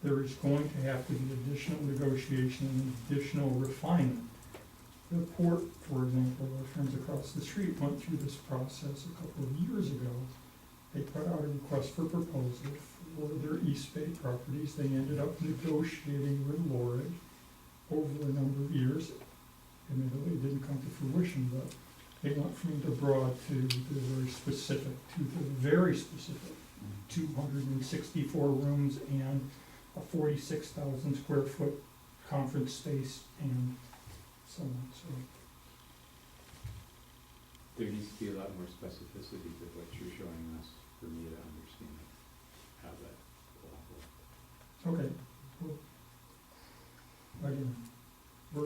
there is going to have to be additional negotiation and additional refinement. The port, for example, our friends across the street went through this process a couple of years ago. They put out a request for proposal for their East Bay properties. They ended up negotiating with Lorrig over a number of years. Admittedly, it didn't come to fruition, but they went from the broad to the very specific, 264 rooms and a 46,000 square foot conference space and so on. So there needs to be a lot more specificity to what you're showing us for me to understand how that will operate. okay, well, again, I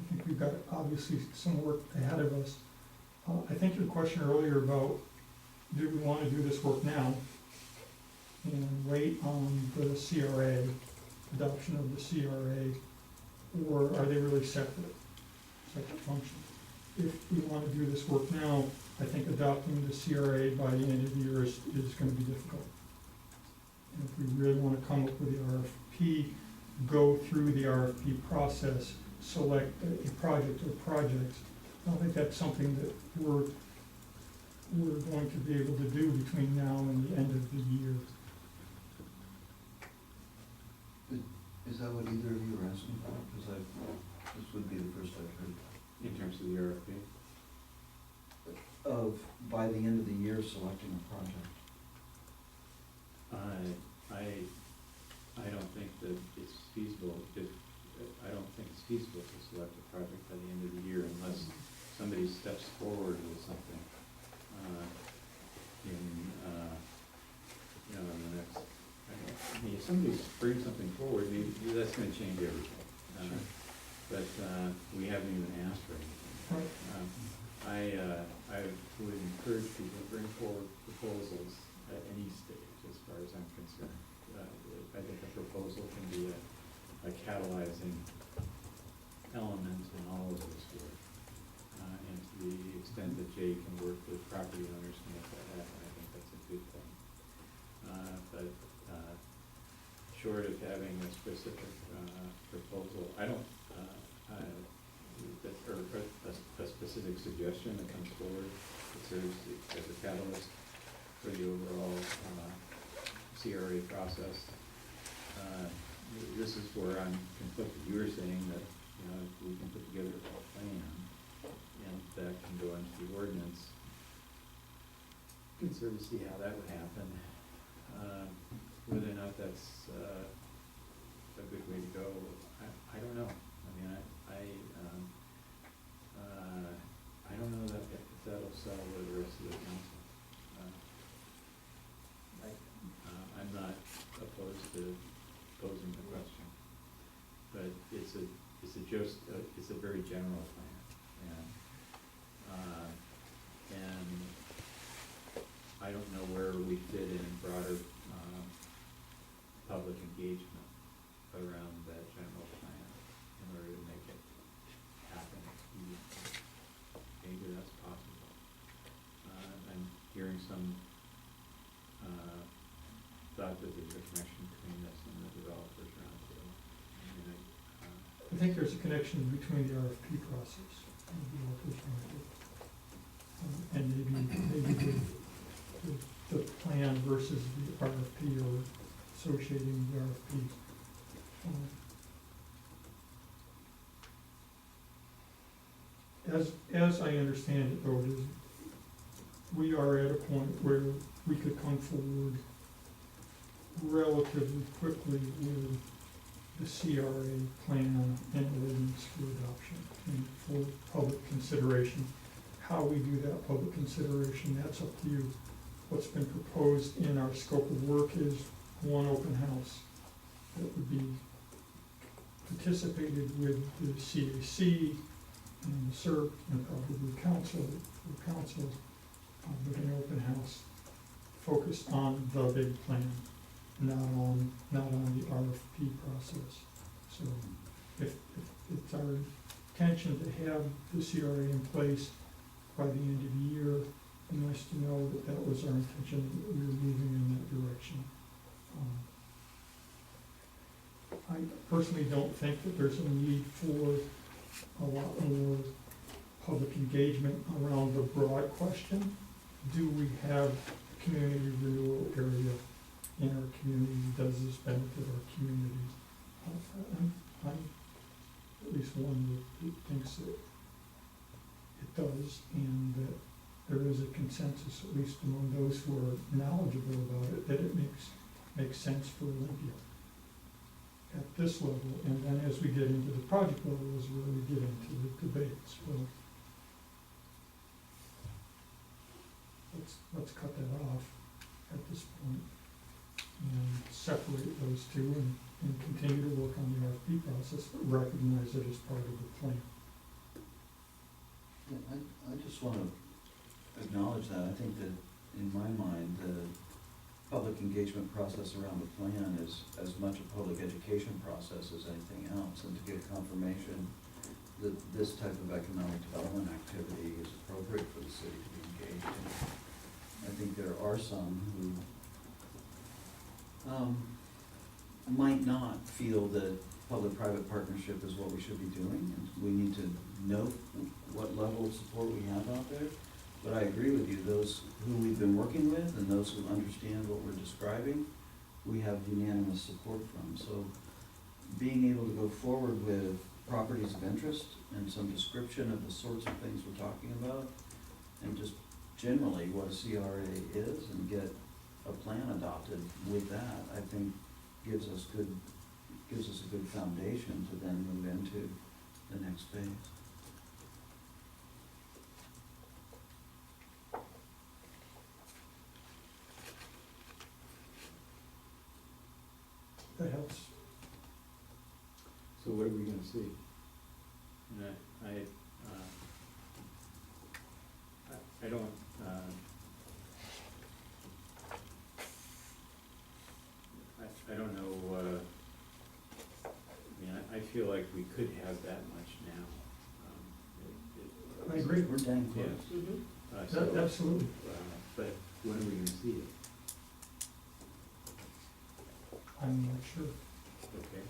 think we've got obviously some work ahead of us. I think your question earlier about do we want to do this work now and wait on the CRA, adoption of the CRA, or are they really separate functions? If we want to do this work now, I think adopting the CRA by the end of the year is going to be difficult. And if we really want to come up with the RFP, go through the RFP process, select a project or projects, I don't think that's something that we're going to be able to do between now and the end of the year. Is that what either of you are asking for? Because this would be the first I've heard. In terms of the RFP? Of, by the end of the year, selecting a project. I don't think that it's feasible, I don't think it's feasible to select a project by the end of the year unless somebody steps forward with something, in the next, if somebody brings something forward, maybe that's gonna change everything. Sure. But we haven't even asked for anything. Right. I would encourage people to bring forward proposals at any stage, as far as I'm concerned. I think a proposal can be a catalyzing element in all of this work. And to the extent that Jay can work with property owners to make that happen, I think that's a good thing. But short of having a specific proposal, I don't, or a specific suggestion that comes forward that serves as a catalyst for the overall CRA process. This is where I'm conflicted. You were saying that, if we can put together a plan and that can go into the ordinance, you can sort of see how that would happen. Whether or not that's a good way to go, I don't know. I mean, I don't know that if that'll settle with the rest of the council. I'm not opposed to posing the question, but it's a very general plan, and I don't know where we fit in broader public engagement around that general plan in order to make it happen. Maybe that's possible. I'm hearing some thought that there's a connection between this and the developers roundtable. I think there's a connection between the RFP process and the developers roundtable. And maybe the plan versus the RFP or associating the RFP. As I understand it, though, we are at a point where we could come forward relatively quickly with the CRA plan and ordinance for adoption and for public consideration. How we do that public consideration, that's up to you. What's been proposed in our scope of work is one open house that would be participated with the CAC and the CERC and probably council, with an open house focused on the big plan, not on the RFP process. So if it's our intention to have the CRA in place by the end of the year, it's nice to know that was our intention, that we were moving in that direction. I personally don't think that there's a need for a lot more public engagement around the broad question. Do we have a community renewal area in our community? Does this benefit our community? I'm at least one that thinks that it does, and that there is a consensus, at least among those who are knowledgeable about it, that it makes sense for Olympia at this level. And then as we get into the project level is where we get into the debates. Well, let's cut that off at this point and separate those two and continue to work on the RFP process, but recognize it as part of the plan. Yeah, I just want to acknowledge that. I think that in my mind, the public engagement process around the plan is as much a public education process as anything else, and to get confirmation that this type of economic development activity is appropriate for the city to be engaged in. I think there are some who might not feel that public-private partnership is what we should be doing, and we need to know what level of support we have out there. But I agree with you, those who we've been working with and those who understand what we're describing, we have unanimous support from. So being able to go forward with properties of interest and some description of the sorts of things we're talking about, and just generally what a CRA is, and get a plan adopted with that, I think gives us a good foundation to then move into the next phase. That helps. So what are we gonna see? And I don't, I don't know, I mean, I feel like we could have that much now. I agree. We're dang close. Yeah. So, Absolutely. but when are we gonna see it? I'm not sure. Okay.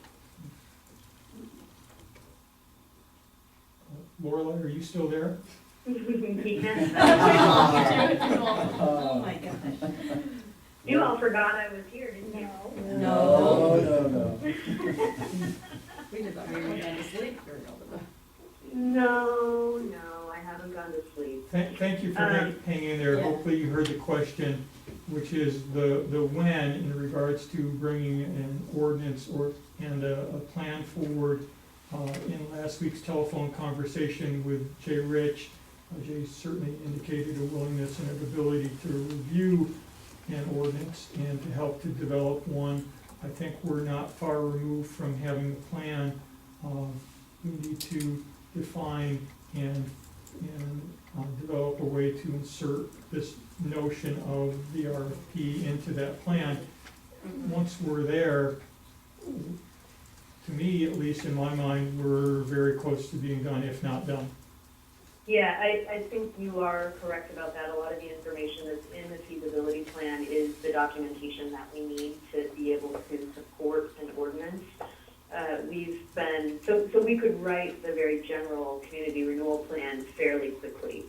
Lorelei, are you still there? Oh my gosh. You all forgot I was here, didn't you? No. No. We did not hear you going to sleep during all of that. No, I haven't gone to sleep. Thank you for hanging in there. Yeah. Hopefully you heard the question, which is the when in regards to bringing an ordinance and a plan forward. In last week's telephone conversation with Jay Reich, Jay certainly indicated a willingness and an ability to review an ordinance and to help to develop one. I think we're not far removed from having a plan. We need to define and develop a way to insert this notion of the RFP into that plan. Once we're there, to me, at least in my mind, we're very close to being done, if not done. Yeah, I think you are correct about that. A lot of the information that's in the feasibility plan is the documentation that we need to be able to support an ordinance. So we could write the very general community renewal plan fairly quickly,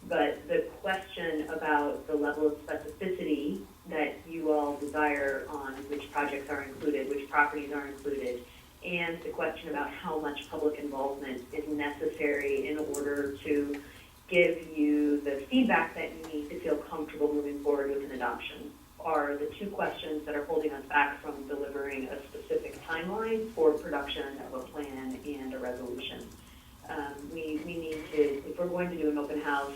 but the question about the level of specificity that you all desire on which projects are included, which properties are included, and the question about how much public involvement is necessary in order to give you the feedback that you need to feel comfortable moving forward with an adoption are the two questions that are holding us back from delivering a specific timeline for production of a plan and a resolution. We need to, if we're going to do an open house,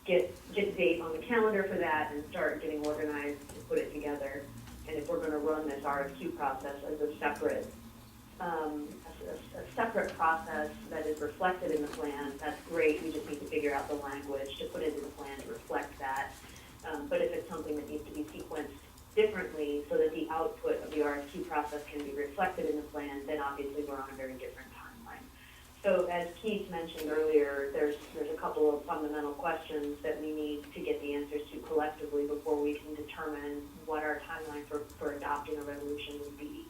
get a date on the calendar for that and start getting organized to put it together. And if we're going to run this RFQ process as a separate process that is reflected in the plan, that's great. We just need to figure out the language to put into the plan to reflect that. But if it's something that needs to be sequenced differently so that the output of the RFQ process can be reflected in the plan, then obviously we're on a very different timeline. So as Keith mentioned earlier, there's a couple of fundamental questions that we need to get the answers to collectively before we can determine what our timeline for adopting a resolution would be.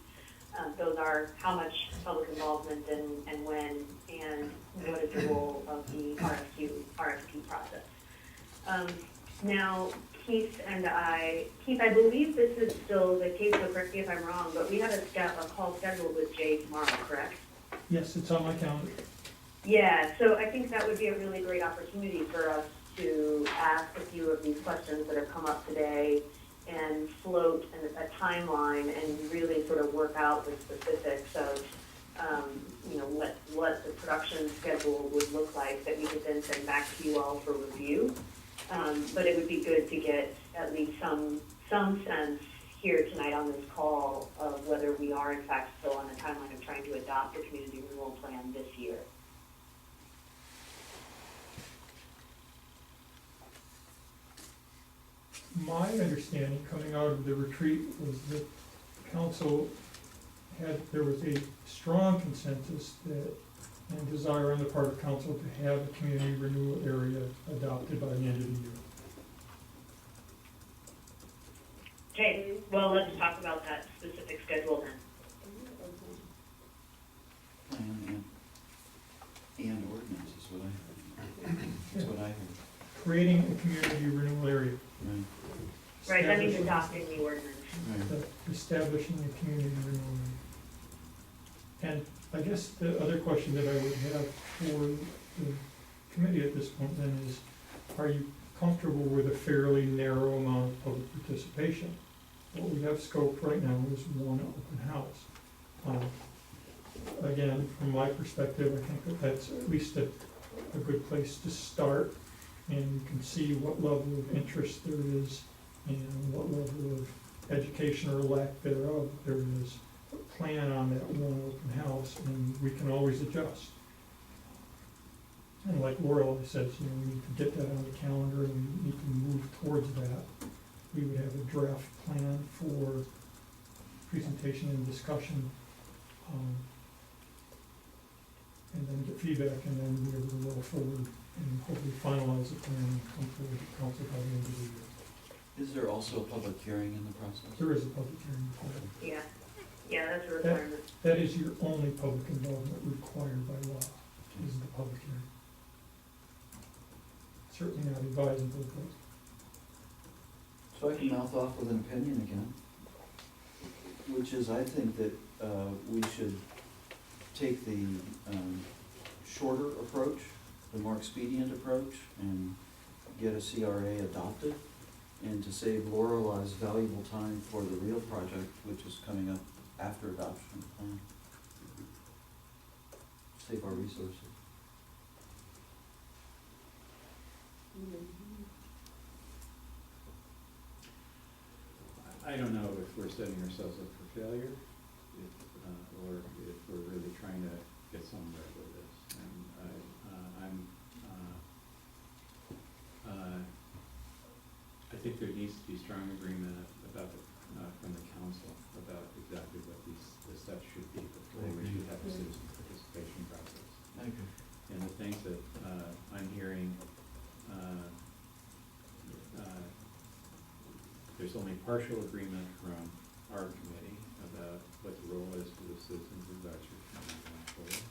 Those are how much public involvement and when, and what is the role of the RFP process. Now, Keith, I believe this is still the case, so correct me if I'm wrong, but we have a call scheduled with Jay tomorrow, correct? Yes, it's on my calendar. Yeah, so I think that would be a really great opportunity for us to ask a few of these questions that have come up today and float a timeline and really sort of work out the specifics of, what the production schedule would look like that we could then send back to you all for review. But it would be good to get at least some sense here tonight on this call of whether we are in fact still on the timeline of trying to adopt a community renewal plan this year. My understanding coming out of the retreat was that council there was a strong consensus and desire on the part of council to have a community renewal area adopted by the end of the year. Okay, well, let's talk about that specific schedule then. Plan and ordinance is what I heard. That's what I heard. Creating a community renewal area. Right. Right, that means Establishing- adopting the ordinance. Right. Establishing a community renewal area. And I guess the other question that I would have for the committee at this point then is, are you comfortable with a fairly narrow amount of public participation? What we have scoped right now is one open house. Again, from my perspective, I think that's at least a good place to start, and you can see what level of interest there is and what level of education or lack thereof there is. Plan on that one open house, and we can always adjust. And like Laurel says, we need to get that on the calendar, and we need to move towards that. We would have a draft plan for presentation and discussion, and then get feedback, and then be able to roll forward and hopefully finalize the plan and come forward to council by the end of the year. Is there also a public hearing in the process? There is a public hearing required. Yeah, that's a requirement. That is your only public involvement required by law, is the public hearing. Certainly not advisable, but So I can mouth off with an opinion again, which is I think that we should take the shorter approach, the more expedient approach, and get a CRA adopted, and to save Lorelei's valuable time for the real project, which is coming up after adoption of the plan. Save our resources. I don't know if we're setting ourselves up for failure, or if we're really trying to get somewhere with this. And I think there needs to be strong agreement about from the council about exactly what the steps should be before we should have a citizen participation process. I agree. And the things that I'm hearing, there's only partial agreement from our committee about what the role is for the Citizens Advisory Committee going forward.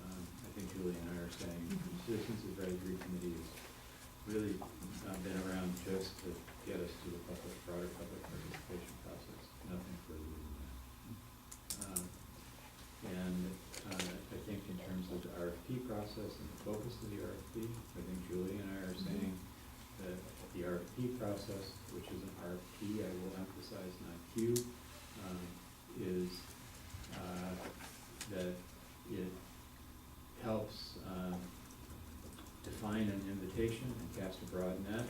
I think Julie and I are saying the Citizens Advisory Committee has really been around just to get us to the broader public participation process, nothing further than that. I think in terms of the RFP process and the focus of the RFP, I think Julie and I are saying that the RFP process, which is an RFP, I will emphasize, not Q, is that it helps define an invitation and cast a broad net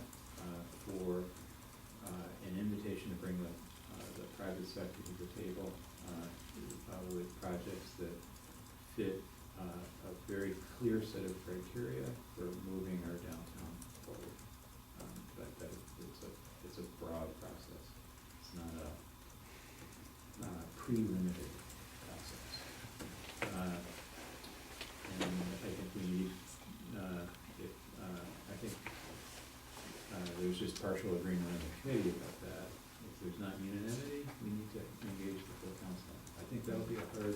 for an invitation to bring the private sector to the table with projects that fit a very clear set of criteria for moving our downtown forward. But it's a broad process. It's not a pre-limited process. And I think we need, I think there's just partial agreement on the committee about that. If there's not unanimity, we need to engage the full council. I think that hard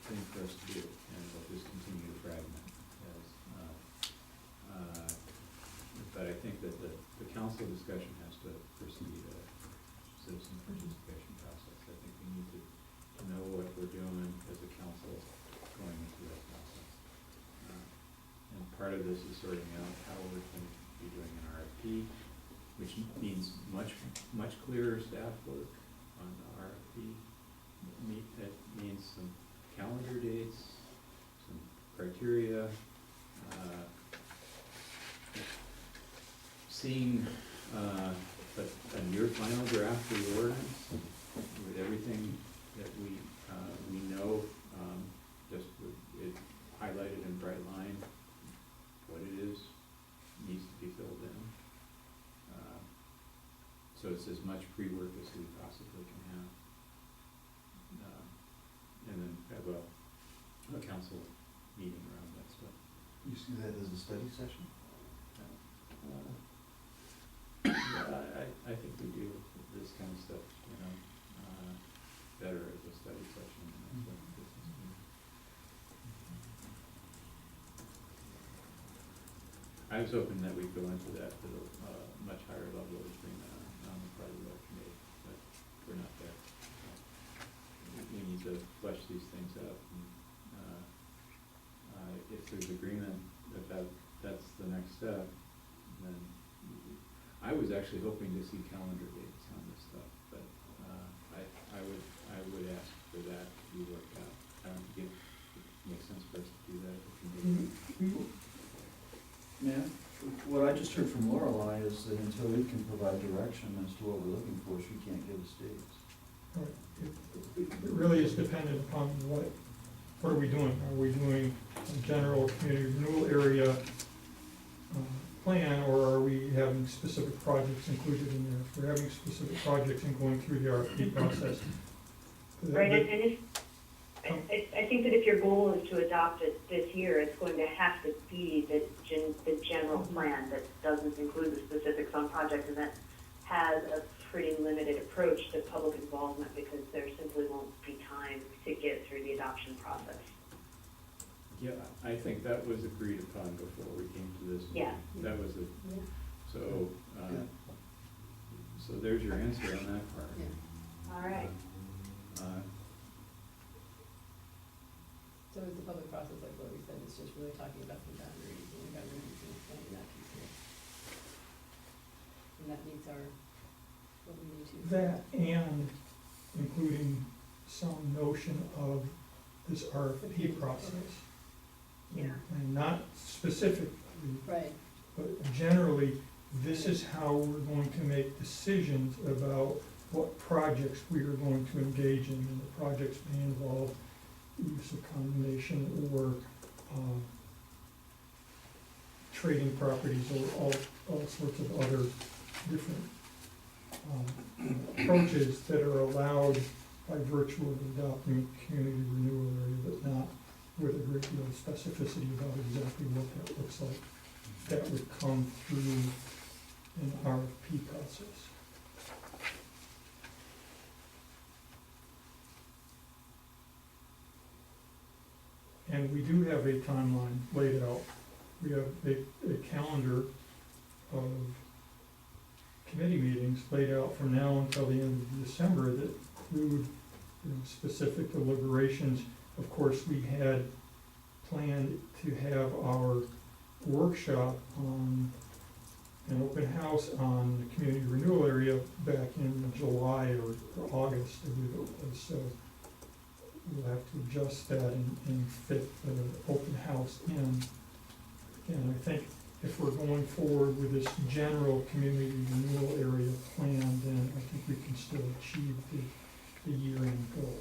thing for us to do, and it'll just continue to fragment as, but I think that the council discussion has to precede a citizen participation process. I think we need to know what we're doing as a council going into that process. And part of this is sorting out how we're going to be doing an RFP, which means much clearer staff work on the RFP. That means some calendar dates, some criteria, seeing a near final draft of the ordinance with everything that we know, just with it highlighted in bright line, what it is, needs to be filled in. So it's as much pre-work as we possibly can have. And then have a council meeting around that stuff. You see that as a study session? Yeah, I think we do this kind of stuff, better as a study session than as a business meeting. I was hoping that we'd go into that at a much higher level as being on the part of the committee, but we're not there. We need to flesh these things out, and if there's agreement that's the next step, then I was actually hoping to see calendar dates on this stuff, but I would ask for that to be worked out. I don't think it makes sense for us to do that at the committee. Yeah, what I just heard from Lorelei is that until we can provide direction as to what we're looking for, she can't give us dates. Right. It really is dependent upon what are we doing? Are we doing a general community renewal area plan, or are we having specific projects included in there? If we're having specific projects and going through the RFP process. Right, and if, I think that if your goal is to adopt it this year, it's going to have to be the general plan that doesn't include the specifics on projects, and that has a pretty limited approach to public involvement, because there simply won't be time to get through the adoption process. Yeah, I think that was agreed upon before we came to this. Yeah. That was so, so there's your answer on that part. Yeah. All right. So is the public process, like what we said, it's just really talking about the boundaries and the governance and explaining that piece of it. And that meets our, what we need to. That, and including some notion of this RFP process. Yeah. And not specifically, Right. but generally, this is how we're going to make decisions about what projects we are going to engage in, and the projects may involve use of condemnation or trading properties, or all sorts of other different approaches that are allowed by virtue of adopting a community renewal area, but not with a great deal of specificity about exactly what that looks like. That would come through an RFP process. And we do have a timeline laid out. We have a calendar of committee meetings laid out from now until the end of December that include, specific deliberations. Of course, we had planned to have our workshop on an open house on the community renewal area back in July or August, I believe it was. So we'll have to adjust that and fit the open house in. And I think if we're going forward with this general community renewal area plan, then I think we can still achieve the year-end goal.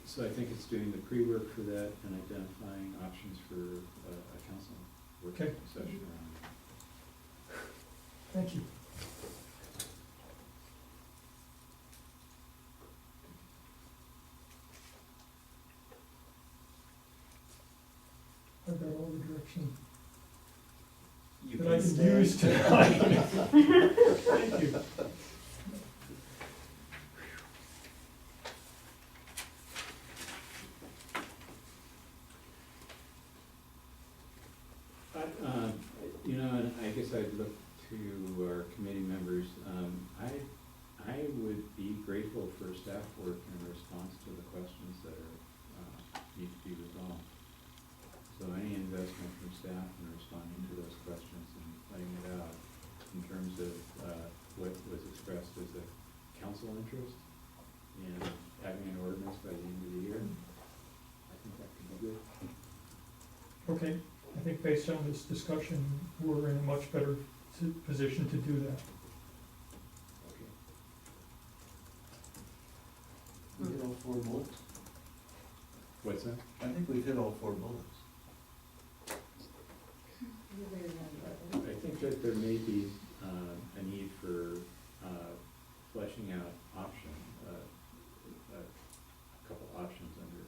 So I think it's doing the pre-work for that and identifying options for a council working session around it. Thank you. I've got all the direction You that can I can stay. use tonight. Thank you. as I look to our committee members, I would be grateful for staff work in response to the questions that are, need to be resolved. So any investment from staff in responding to those questions and laying it out in terms of what was expressed as a council interest and having an ordinance by the end of the year, I think that could be good. Okay, I think based on this discussion, we're in a much better position to do that. Okay. We hit all 4 bullets. What's that? I think we've hit all 4 bullets. I think that there may be a need for fleshing out a couple options under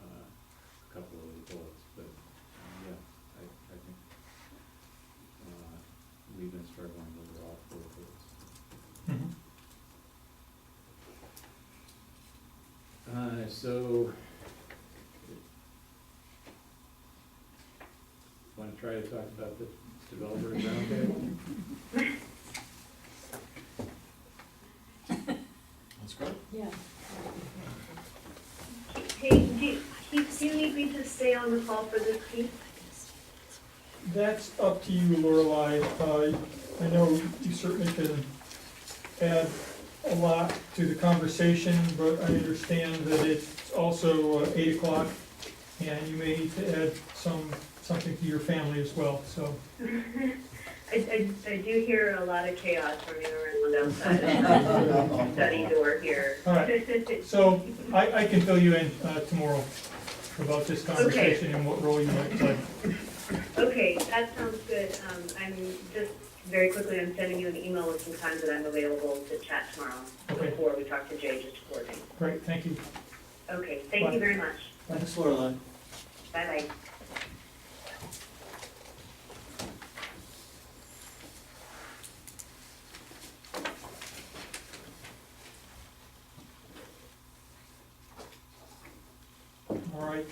a couple of the bullets, but yeah, I think we've been struggling over all 4 bullets. So, want to try to talk about the developers roundtable? That's great. Yeah. Hey, do you need me to stay on the call for this, Keith? That's up to you, Lorelei. I know you certainly can add a lot to the conversation, but I understand that it's also 8 o'clock, and you may need to add something to your family as well, so. I do hear a lot of chaos running around outside of the study door here. All right, so I can fill you in tomorrow about this conversation and what role you might play. Okay, that sounds good. I'm just, very quickly, I'm sending you an email with some times that I'm available to chat tomorrow Okay. before we talk to Jay, just to coordinate. Great, thank you. Okay, thank Bye. you very much. Thanks, Lorelei. Bye-bye. All right.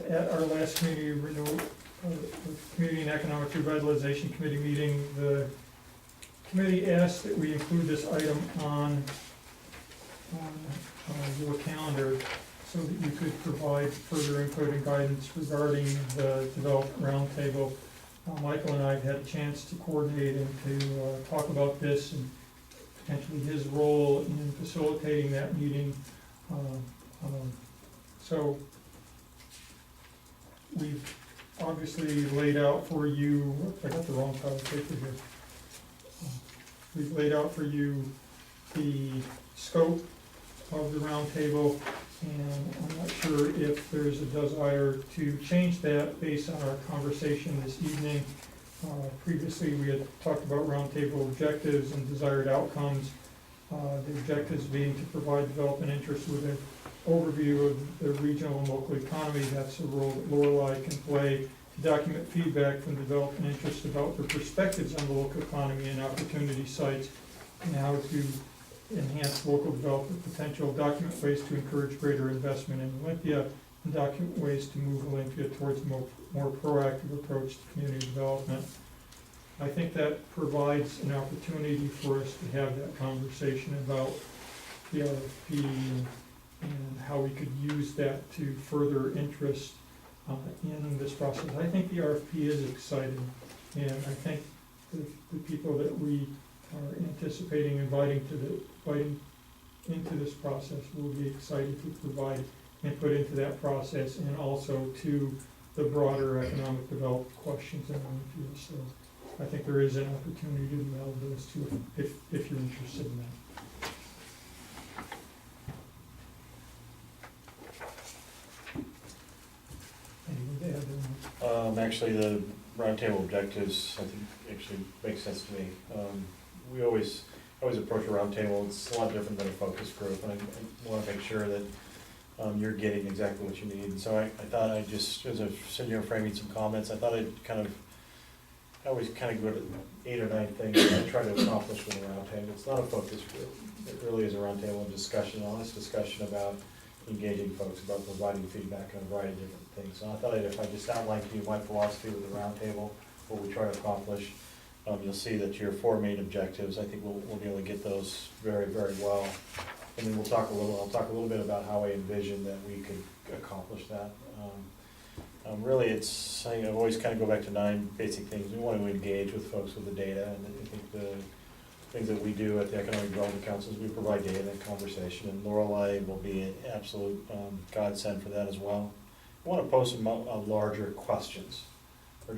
At our last community renewal, Community and Economic Revitalization Committee meeting, the committee asked that we include this item on your calendar so that you could provide further input and guidance regarding the development roundtable. Michael and I have had a chance to coordinate and to talk about this and potentially his role in facilitating that meeting. So we've obviously laid out for you, I got the wrong pile of paper here. We've laid out for you the scope of the roundtable, and I'm not sure if there's a desire to change that based on our conversation this evening. Previously, we had talked about roundtable objectives and desired outcomes. The objectives being to provide development interests with an overview of the regional and local economy. That's a role that Lorelei can play to document feedback from development interests about their perspectives on the local economy and opportunity sites and how to enhance local development potential, document ways to encourage greater investment in Olympia, and document ways to move Olympia towards a more proactive approach to community development. I think that provides an opportunity for us to have that conversation about the RFP and how we could use that to further interest in this process. I think the RFP is exciting, and I think the people that we are anticipating inviting into this process will be excited to provide input into that process and also to the broader economic development questions in Olympia. So I think there is an opportunity to meld those two if you're interested in that. Anything to add there? Actually, the roundtable objectives, I think, actually makes sense to me. We always approach a roundtable, it's a lot different than a focus group, and I want to make sure that you're getting exactly what you need. And so I thought I'd just, as I'm sitting here framing some comments, I thought I always kind of go to 8 or 9 things that I try to accomplish with a roundtable. It's not a focus group. It really is a roundtable discussion, honest discussion about engaging folks, about providing feedback on a variety of different things. So I thought if I just outlined to you my philosophy with the roundtable, what we try to accomplish. You'll see that your 4 main objectives, I think we'll be able to get those very, very well. And then I'll talk a little bit about how I envision that we could accomplish that. Really, I've always kind of go back to 9 basic things. We want to engage with folks with the data, and I think the things that we do at the Economic Development Council is we provide data and conversation, and Lorelei will be an absolute godsend for that as well. We want to pose some larger questions to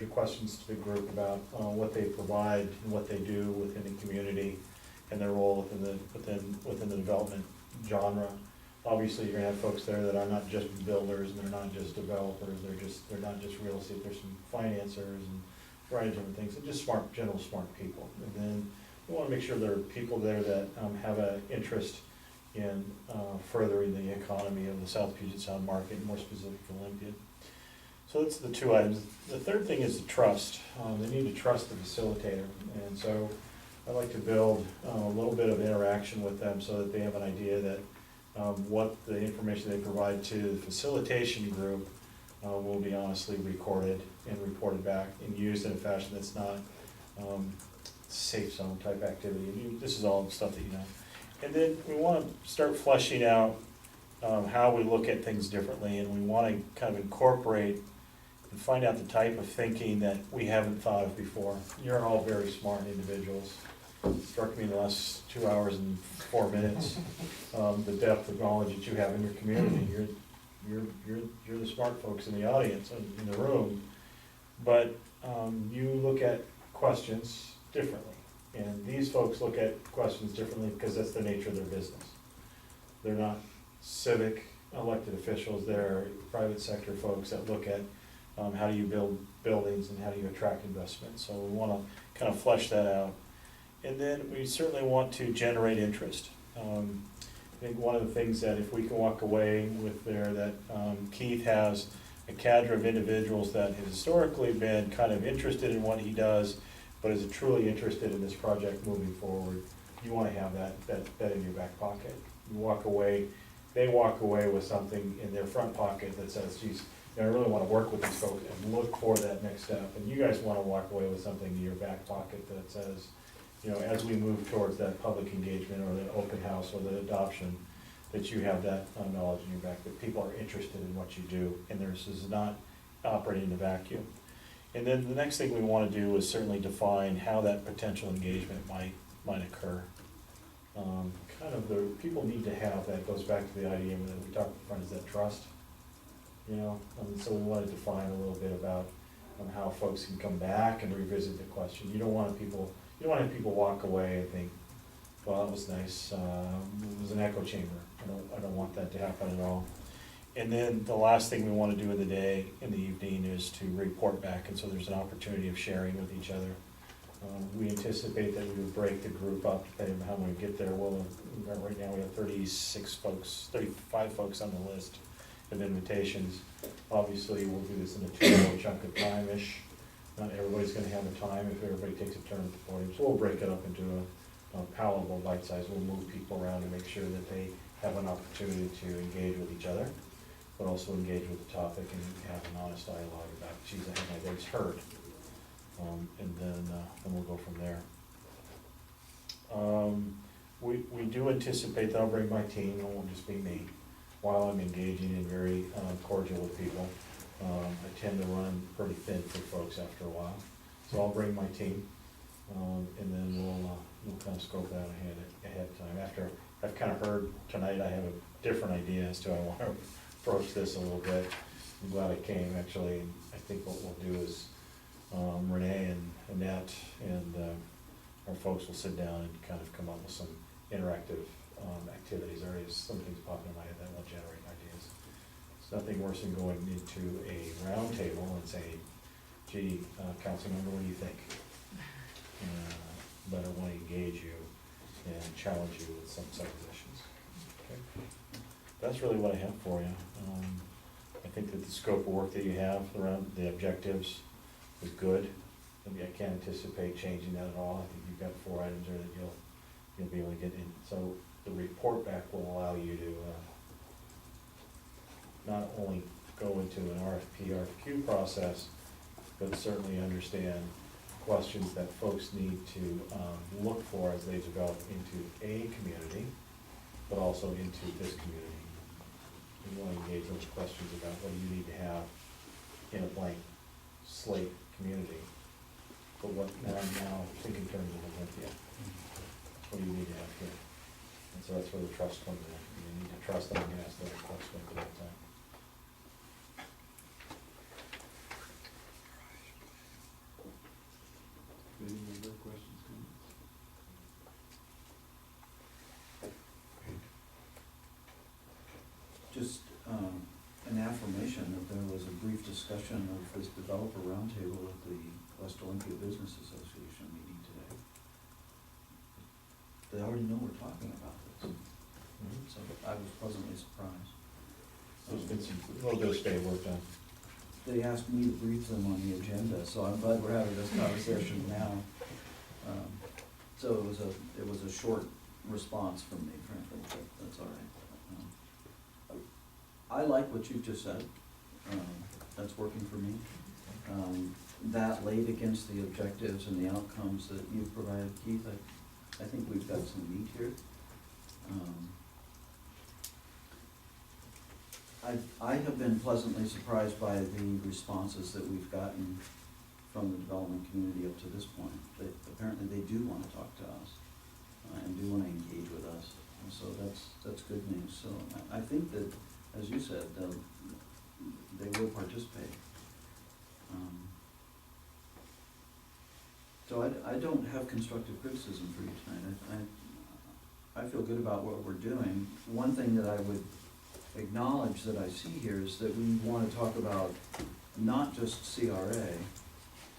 the group about what they provide and what they do within the community and their role within the development genre. Obviously, you're gonna have folks there that are not just builders and they're not just developers, they're not just real estate, there's some financiers and a variety of different things, and just general smart people. And then we wanna make sure there are people there that have an interest in furthering the economy of the South Puget Sound market, and more specific to Olympia. So that's the 2 items. The third thing is the trust. They need to trust the facilitator, and so I like to build a little bit of interaction with them so that they have an idea that what the information they provide to the facilitation group will be honestly recorded and reported back and used in a fashion that's not safe zone type activity. This is all stuff that you know. And then we want to start fleshing out how we look at things differently, and we want to kind of incorporate and find out the type of thinking that we haven't thought of before. You're all very smart individuals. It struck me in the last 2 hours and 4 minutes, the depth of knowledge that you have in your community. You're the smart folks in the audience, in the room, but you look at questions differently. And these folks look at questions differently because that's the nature of their business. They're not civic elected officials, they're private sector folks that look at how do you build buildings and how do you attract investment. So we want to kind of flesh that out. And then we certainly want to generate interest. I think one of the things that if we can walk away with there, that Keith has a cadre of individuals that have historically been kind of interested in what he does, but is truly interested in this project moving forward. You want to have that in your back pocket. You walk away, they walk away with something in their front pocket that says, geez, I really want to work with these folks and look for that next step. And you guys want to walk away with something in your back pocket that says, as we move towards that public engagement or that open house or the adoption, that you have that knowledge in your back, that people are interested in what you do, and this is not operating in a vacuum. And then the next thing we want to do is certainly define how that potential engagement might occur. People need to have, that goes back to the idea that we talked in front, is that trust. So we want to define a little bit about how folks can come back and revisit the question. You don't want people walk away and think, well, that was nice, it was an echo chamber. I don't want that to happen at all. And then the last thing we want to do in the evening is to report back, and so there's an opportunity of sharing with each other. We anticipate that we would break the group up depending on how we get there. Right now we have 35 folks on the list of invitations. Obviously, we'll do this in a 2-hour chunk of time-ish. Not everybody's gonna have the time if everybody takes a turn at the podium, so we'll break it up into a palatable bite size. We'll move people around to make sure that they have an opportunity to engage with each other, but also engage with the topic and have an honest dialogue about, geez, I had my voice heard. And then we'll go from there. We do anticipate that I'll bring my team, it won't just be me, while I'm engaging and very cordial with people. I tend to run pretty thin for folks after a while, so I'll bring my team, and then we'll kind of scope that ahead of time. After I've kind of heard tonight, I have a different idea as to how I want to approach this a little bit. I'm glad I came, actually. I think what we'll do is Renee and Annette and our folks will sit down and kind of come up with some interactive activities. There is some things popping in my head that will generate ideas. It's nothing worse than going into a round table and saying, gee, council member, what do you think? But I want to engage you and challenge you with some suppositions. Okay. That's really what I have for you. I think that the scope of work that you have around the objectives is good. I can't anticipate changing that at all. I think you've got 4 items there that you'll be able to get in. So the report back will allow you to not only go into an RFP, RFQ process, but certainly understand questions that folks need to look for as they develop into a community, but also into this community. You want to engage those questions about what do you need to have in a blank slate community, but what now think in terms of Olympia. What do you need to have here? And so that's where the trust comes in. You need to trust that you can ask the right question at the right time. Any other questions, comments? Just an affirmation that there was a brief discussion of this developer roundtable at the West Olympia Business Association meeting today. They already know we're talking about this, so I was pleasantly surprised. There's been some, a little bit of spade work done. They asked me to brief them on the agenda, so I'm glad we're having this conversation now. So it was a short response from me, frankly, but that's all right. I like what you've just said. That's working for me. That laid against the objectives and the outcomes that you've provided, Keith, I think we've got some meat here. I have been pleasantly surprised by the responses that we've gotten from the development community up to this point. That apparently they do want to talk to us and do want to engage with us. And so that's good news. So I think that, as you said, they will participate. So I don't have constructive criticism for you tonight. I feel good about what we're doing. One thing that I would acknowledge that I see here is that we want to talk about not just CRA,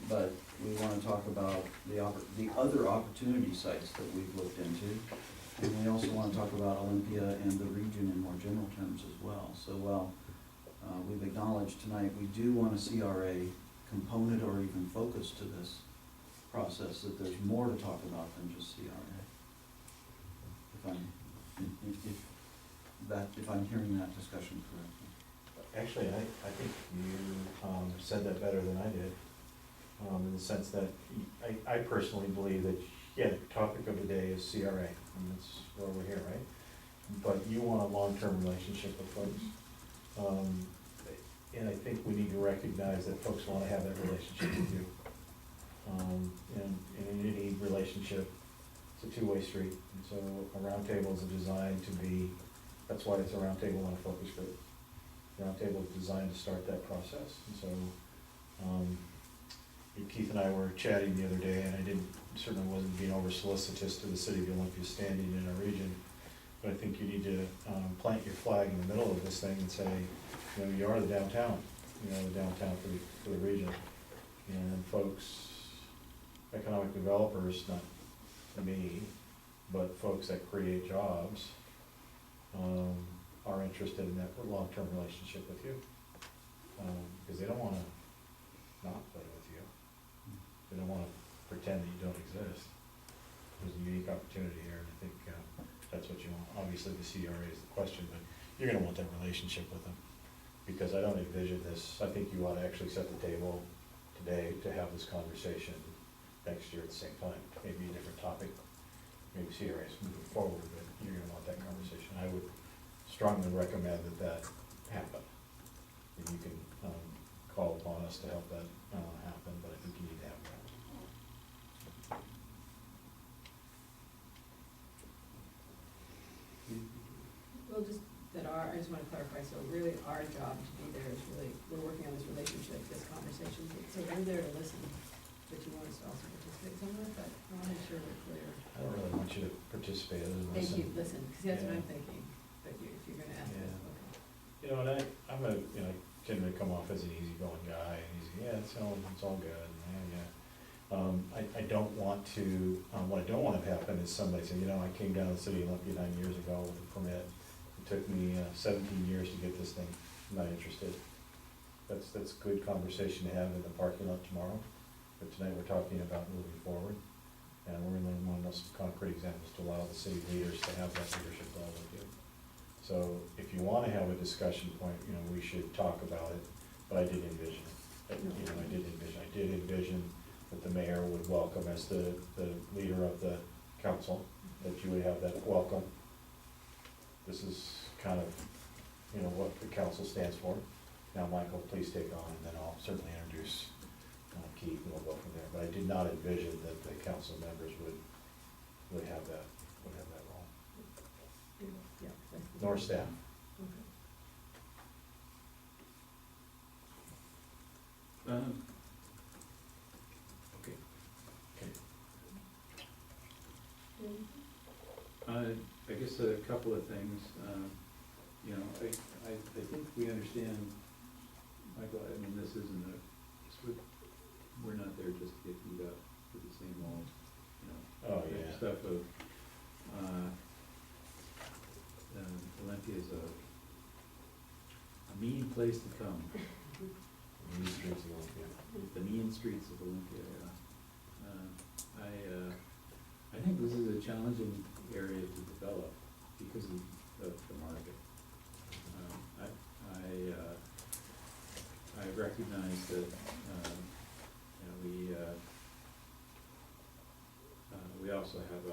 but we want to talk about the other opportunity sites that we've looked into. And we also want to talk about Olympia and the region in more general terms as well. So while we've acknowledged tonight, we do want a CRA component or even focus to this process, that there's more to talk about than just CRA. If I'm hearing that discussion correctly. Actually, I think you said that better than I did, in the sense that I personally believe that, yeah, the topic of the day is CRA, and that's why we're here, right? But you want a long-term relationship with folks. And I think we need to recognize that folks want to have that relationship with you. And in any relationship, it's a two-way street. And so a roundtable is designed to be, that's why it's a roundtable and a focus group. The roundtable is designed to start that process. And so Keith and I were chatting the other day, and I certainly wasn't being over solicitous to the city of Olympia standing in our region. But I think you need to plant your flag in the middle of this thing and say, you know, you are the downtown. You know, the downtown for the region. And folks, economic developers, not me, but folks that create jobs, are interested in that long-term relationship with you. Because they don't want to not play with you. They don't want to pretend that you don't exist. There's a unique opportunity here, and I think that's what you want. Obviously, the CRA is the question, but you're going to want that relationship with them. Because I don't envision this, I think you ought to actually set the table today to have this conversation next year at the same time. Maybe a different topic, maybe CRA is moving forward, but you're going to want that conversation. I would strongly recommend that happen. And you can call upon us to help that happen, but I think you need to have that. Well, I just want to clarify, so really our job to be there is really, we're working on this relationship, this conversation, so we're there to listen, but you want us to also participate somewhere, but I want to make sure we're clear. I don't really want you to participate other than Thank listen. you, listen, because that's what Yeah. I'm thinking, but if you're gonna ask us, Yeah. okay. You know, and I tend to come off as an easygoing guy, and it's all good, yeah. I don't want to, what I don't want to happen is somebody saying, I came down to the city of Olympia 9 years ago with a permit. It took me 17 years to get this thing. I'm not interested. That's good conversation to have in the parking lot tomorrow. But tonight we're talking about moving forward. And we're going to want some concrete examples to allow the city leaders to have that leadership role with you. So if you want to have a discussion point, we should talk about it, but I did envision it. I did envision that the mayor would welcome as the leader of the council, that you would have that welcome. This is kind of, you know, what the council stands for. Now, Michael, please take on, and then I'll certainly introduce Keith, and we'll go from there. But I did not envision that the council members would have that role, Yeah. nor staff. Okay. Okay. Mm. I guess a couple of things, you know, I think we understand, Michael, I mean, this isn't we're not there just to get beat up for the same old, you know. Oh, yeah. Stuff of, Olympia is a mean place to come. Mean streets of Olympia. The mean streets of Olympia, yeah. I think this is a challenging area to develop because of the market. I recognize that, you know, we also have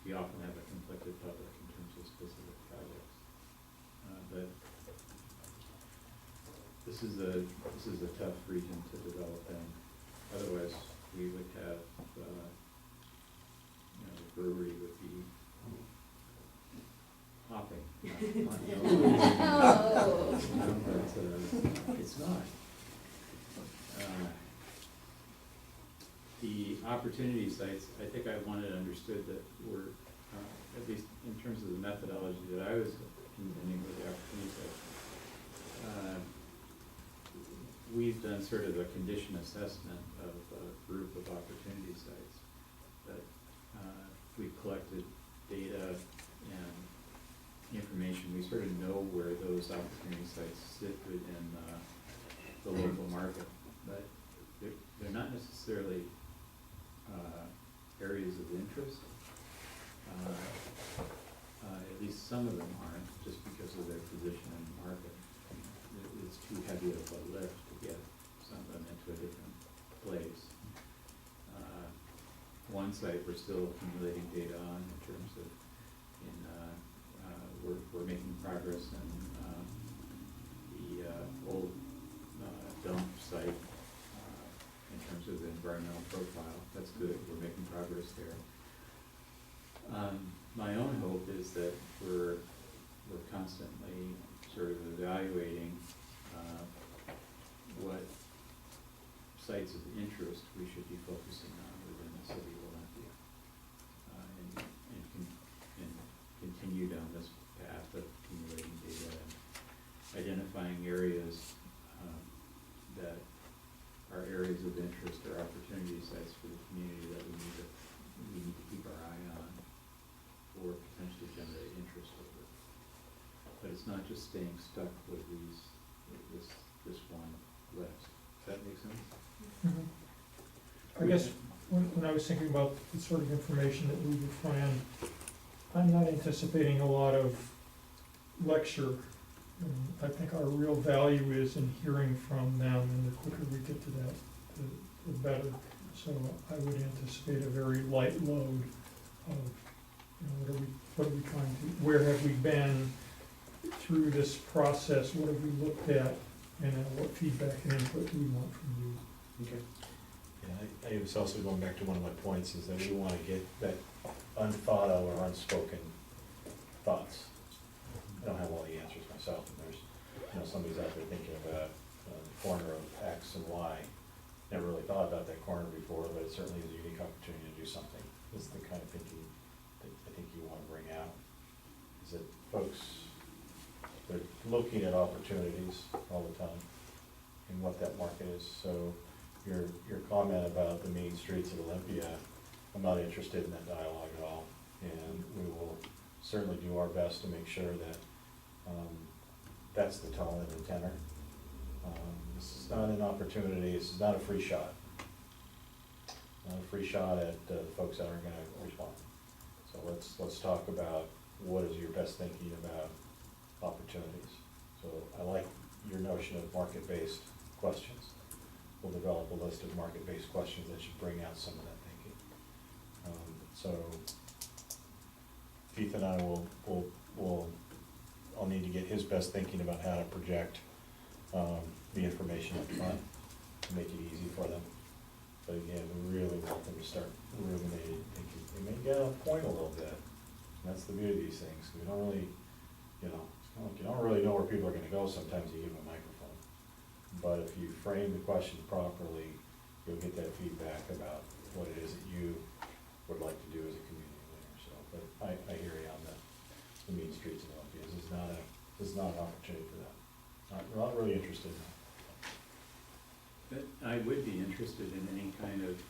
we often have a conflicted public in terms of specific projects. But this is a tough region to develop in. Otherwise, we would have, you know, the brewery would be hopping. But it's not. The opportunity sites, I think I wanted understood that we're, at least in terms of the methodology that I was contending with the opportunity sites, we've done sort of a condition assessment of a group of opportunity sites. That we've collected data and information. We sort of know where those opportunity sites sit within the local market, but they're not necessarily areas of interest. At least some of them aren't, just because of their position in the market. It's too heavy of a lift to get some of them into a different place. One site we're still accumulating data on in terms of, we're making progress in the old dump site in terms of the environmental profile. That's good, we're making progress there. My own hope is that we're constantly sort of evaluating what sites of interest we should be focusing on within the city of Olympia, and continue down this path of accumulating data and identifying areas that are areas of interest or opportunity sites for the community that we need to keep our eye on or potentially generate interest over. But it's not just staying stuck with this one list. Does that make sense? Mhm. I guess when I was thinking about the sort of information that we would find, I'm not anticipating a lot of lecture. I think our real value is in hearing from them, and the quicker we get to that, the better. So I would anticipate a very light load of, you know, what are we trying to, where have we been through this process, what have we looked at, and what feedback and input do we want from you? Okay. Yeah, I was also going back to one of my points, is that we want to get that unthought of or unspoken thoughts. I don't have all the answers myself, and there's, you know, somebody's out there thinking about the corner of X and Y. Never really thought about that corner before, but it certainly is a unique opportunity to do something. This is the kind of thinking that I think you want to bring out, is that folks, they're looking at opportunities all the time and what that market is. So your comment about the mean streets of Olympia, I'm not interested in that dialogue at all. And we will certainly do our best to make sure that that's the tone and the tenor. This is not an opportunity, this is not a free shot. Not a free shot at the folks that aren't gonna respond. So let's talk about what is your best thinking about opportunities. So I like your notion of market-based questions. we'll develop a list of market-based questions that should bring out some of that thinking. So Keith and I I'll need to get his best thinking about how to project the information up front to make it easy for them. But again, we really want them to start ruminating, thinking, they may get off point a little bit. And that's the beauty of these things. We don't really, it's kind of like you don't really know where people are gonna go sometimes you give them a microphone. But if you frame the question properly, you'll get that feedback about what it is that you would like to do as a community leader. So, but I hear you on the mean streets of Olympia. This is not an opportunity for that. Not really interested in that. But I would be interested in any kind of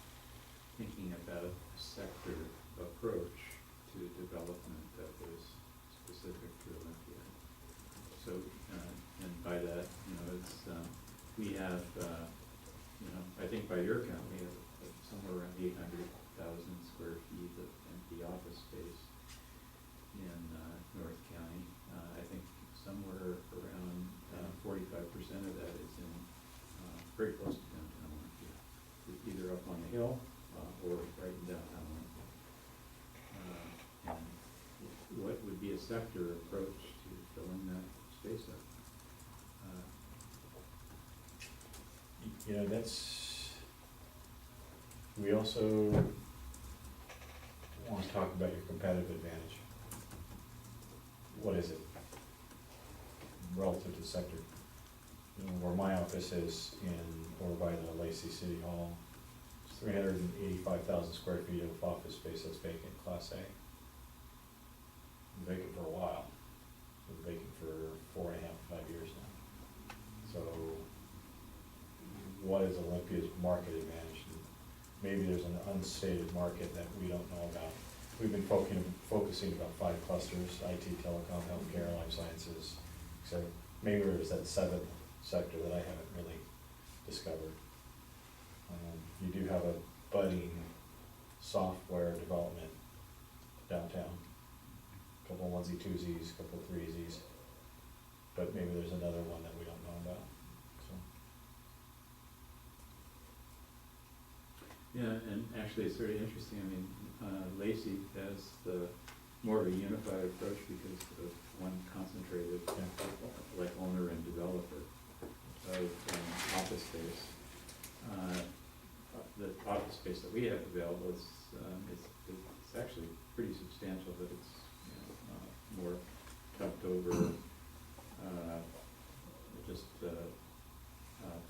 thinking about sector approach to development that was specific to Olympia. So, and by that, we have, I think by your count, we have somewhere around 800,000 square feet of empty office space in North County. I think somewhere around 45% of that is in very close to downtown Olympia, either up on the hill or right in downtown Olympia. And what would be a sector approach to filling that space up? We also want to talk about your competitive advantage. What is it relative to the sector? Where my office is over by the Lacey City Hall, it's 385,000 square feet of office space that's vacant, Class A. Been vacant for a while. Been vacant for 4.5 to 5 years now. So, what is Olympia's market advantage? Maybe there's an unstated market that we don't know about. We've been focusing about 5 clusters: IT, telecom, healthcare, life sciences, etc. Maybe there's that 7th sector that I haven't really discovered. You do have a budding software development downtown. A couple onesie-twosies, a couple threesies, but maybe there's another one that we don't know about. So. Yeah, and actually it's very interesting. I mean, Lacey has the more of a unified approach because of one concentrated, like owner and developer of office space. The office space that we have available is it's actually pretty substantial, but it's more tucked over just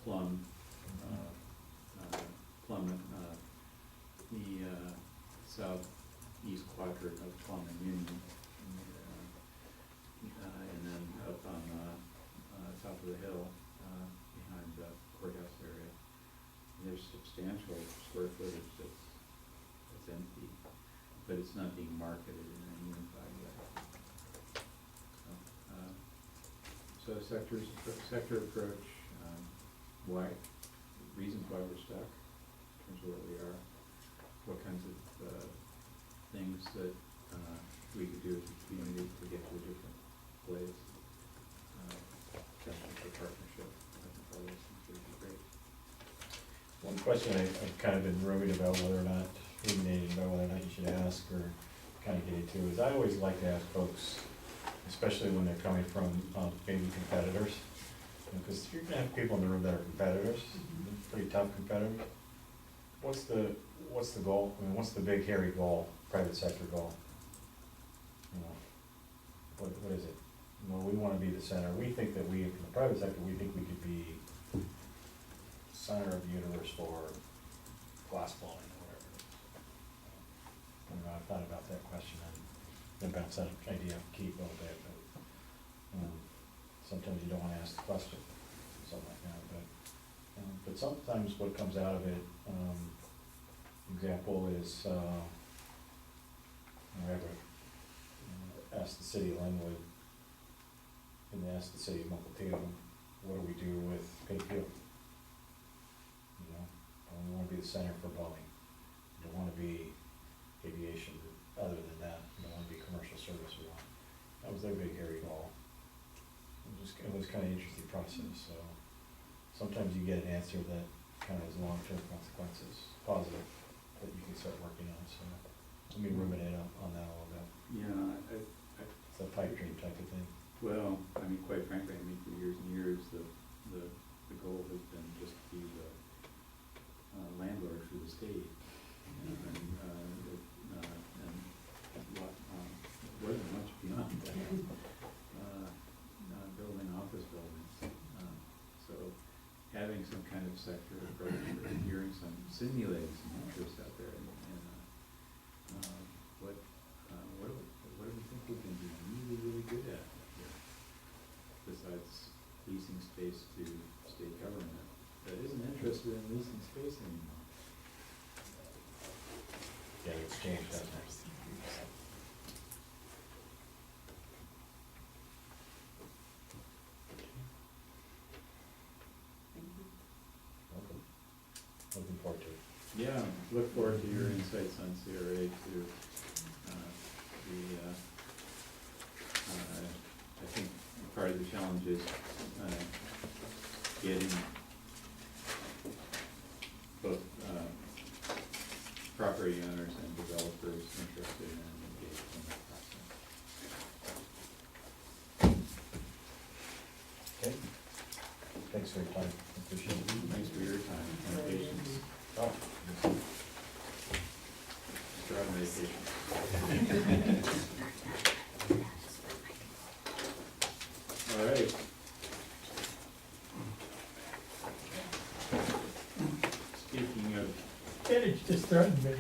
Plum, the southeast quadrant of Plum and Union, and then up on top of the hill behind the courthouse area. And there's substantial square footage that's empty, but it's not being marketed in a unified way. So sector approach, reasons why we're stuck in terms of where we are, what kinds of things that we could do as a community to get to a different place, potential for partnership. I think all those things would be great. One question I've kind of been ruminating about whether or not you should ask or kind of get into is I always like to ask folks, especially when they're coming from maybe competitors, because you're going to have people in the room that are competitors, pretty tough competitors. What's the goal? I mean, what's the big hairy goal, private sector goal? What is it? We want to be the center. We think that in the private sector, we think we could be center of the universe for glass blowing or whatever. I've thought about that question and bounce that idea off Keith a little bit, but sometimes you don't want to ask the question, something like that. But sometimes what comes out of it, example is, ask the city of Linwood and ask the city of Mukilteo, what do we do with Pink Field? We want to be the center for Boeing. We don't want to be aviation. Other than that, we don't want to be commercial service. That was their big hairy goal. It was kind of an interesting process. So sometimes you get an answer that kind of has long-term consequences, positive, that you can start working on, so let me ruminate on that a little bit. Yeah, It's a pipe dream type of thing. well, I mean, quite frankly, I mean, for years and years, the goal has been just to be the landlord for the state. Wasn't much beyond that, building office buildings. So having some kind of sector approach, or hearing simulating some interest out there, and what do we think we can be really good at here, besides leasing space to state government that isn't interested in leasing space anymore? Yeah, it's changed, hasn't it? Welcome. Looking forward to it. Yeah, look forward to your insights on CRA too. I think part of the challenge is getting both property owners and developers interested and engaged in that process. Okay. Thanks for your time. Appreciate it. Thanks for your time and patience. Oh. You're on vacation. All right. Speaking of, It's just threatened me.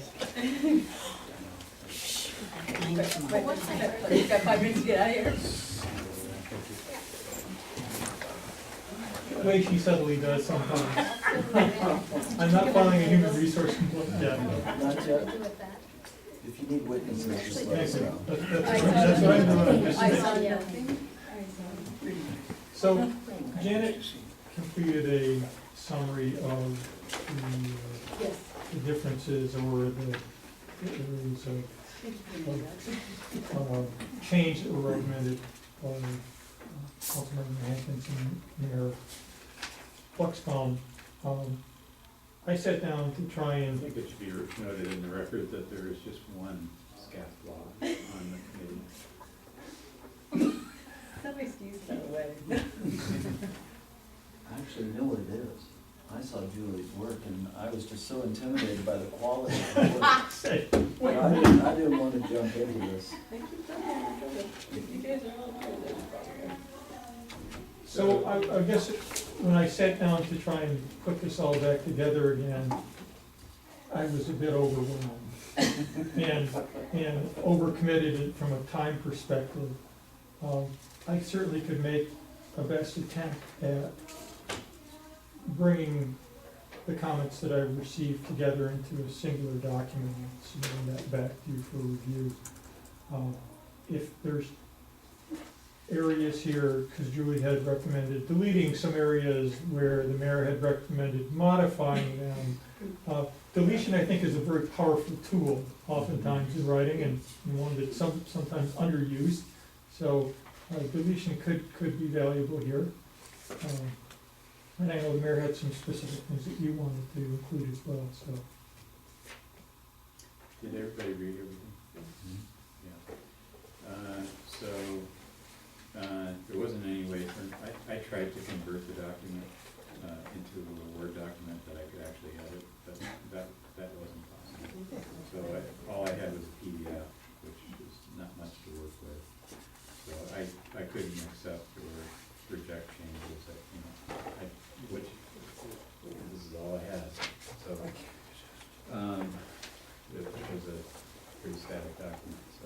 You've got 5 minutes to get out of here. The way she subtly does sometimes. I'm not filing a human resource complaint yet. Not yet. If you need witnesses, just let us know. That's what I'm doing. I saw nothing. So Janet completed a summary of Yes. the differences or the areas of change that were recommended by Councilmember Hankins and Mayor Fluxbaum. I sat down to try I and think it should be noted in the record that there is just one scofflaw on the committee. Some excuse that way. Actually, no, it is. I saw Julie's work and I was just so intimidated by the quality of the work. say, I wait a minute. didn't want to jump into this. Thank you for that. You guys are all good. So I guess when I sat down to try and put this all back together again, I was a bit overwhelmed and overcommitted it from a time perspective. I certainly could make a best attempt at bringing the comments that I've received together into a singular document and submitting that back to you for review. If there's areas here, because Julie had recommended deleting some areas where the mayor had recommended modifying them. Deletion, I think, is a very powerful tool oftentimes in writing and one that's sometimes underused. So deletion could be valuable here. And I know the mayor had some specific things that you wanted to include as well, so. Did everybody read everything? Yeah. There wasn't any way I tried to convert the document into a Word document that I could actually edit, but that wasn't possible. So all I had was a PDF, which is not much to work with. So I couldn't accept or reject changes that, which this is all I had. So it was a pretty static document, so.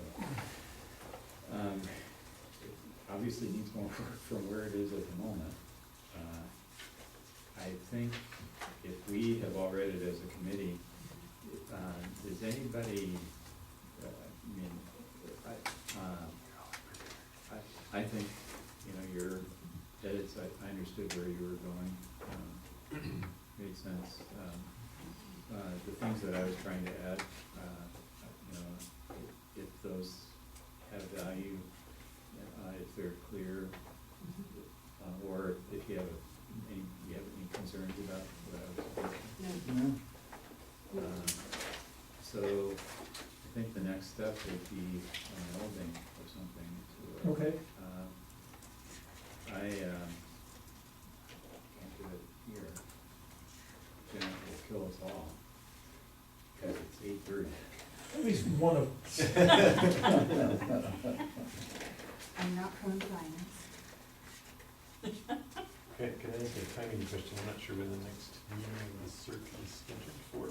Obviously needs more work from where it is at the moment. I think if we have all read it as a committee, does anybody, I think, your edits, I understood where you were going, made sense. The things that I was trying to add, if those have value, if they're clear, or if you have any concerns about what I was thinking. that would be a melding of something to it. Okay, I can't do it here. Then it will kill us all, because it's 8:30. at least one of, I'm not prone to violence. Can I ask a timing question? I'm not sure when the next meeting of the CERC is scheduled for.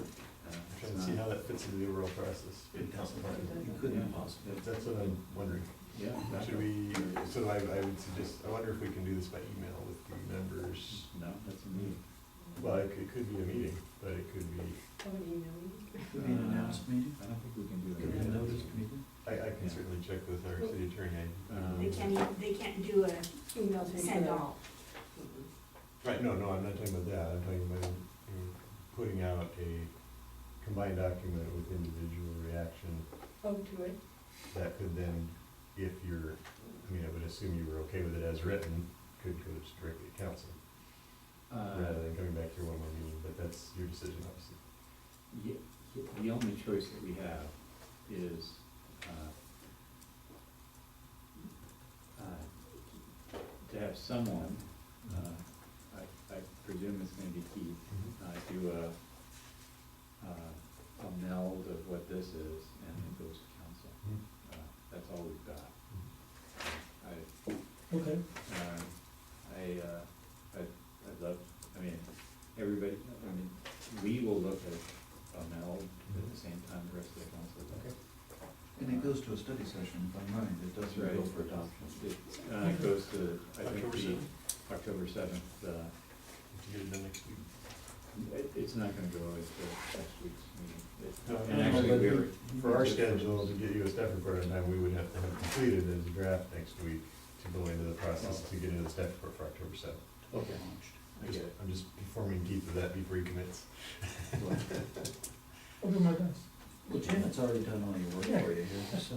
I'm trying to see how that fits into the overall process. It doesn't, you Yeah. couldn't possibly. That's what I'm wondering. Yeah. Should we, so I would suggest, I wonder if we can do this by email with the members. No, that's a meeting. Well, it could be a meeting, but it could be, Have an email me. Could be an announced meeting, I don't think we can do could be a that. noticed meeting. I can certainly check with our city attorney. They can't do a Email to. send all. Right, no, I'm not talking about that. I'm talking about putting out a combined document with individual reaction Oh, to it. that could then, if you're, I mean, I would assume you were okay with it as written, could go directly to council, rather than coming back here one more meeting, but that's your decision, obviously. The only choice that we have is, to have someone, I presume it's gonna be Keith, do a meld of what this is, and it goes to council. That's all we've got. okay, I'd love, I mean, everybody, we will look at a meld at the same time the rest of the council does. And it goes to a study session, if I'm right, it That's doesn't right. go for adoption. It goes to, I think, October 7th? October 7th. If you get it done next week. It's not gonna go into next week's meeting. No, And no, actually, but we were. For our schedule, to get you a staff report on time, we would have to have completed as a draft next week to go into the process to get into the staff report for October 7th. Okay. I get it. I'm just informing Keith of that before he commits. I'll do my best. Well, Janet's already done all your work Yeah. for you here, so.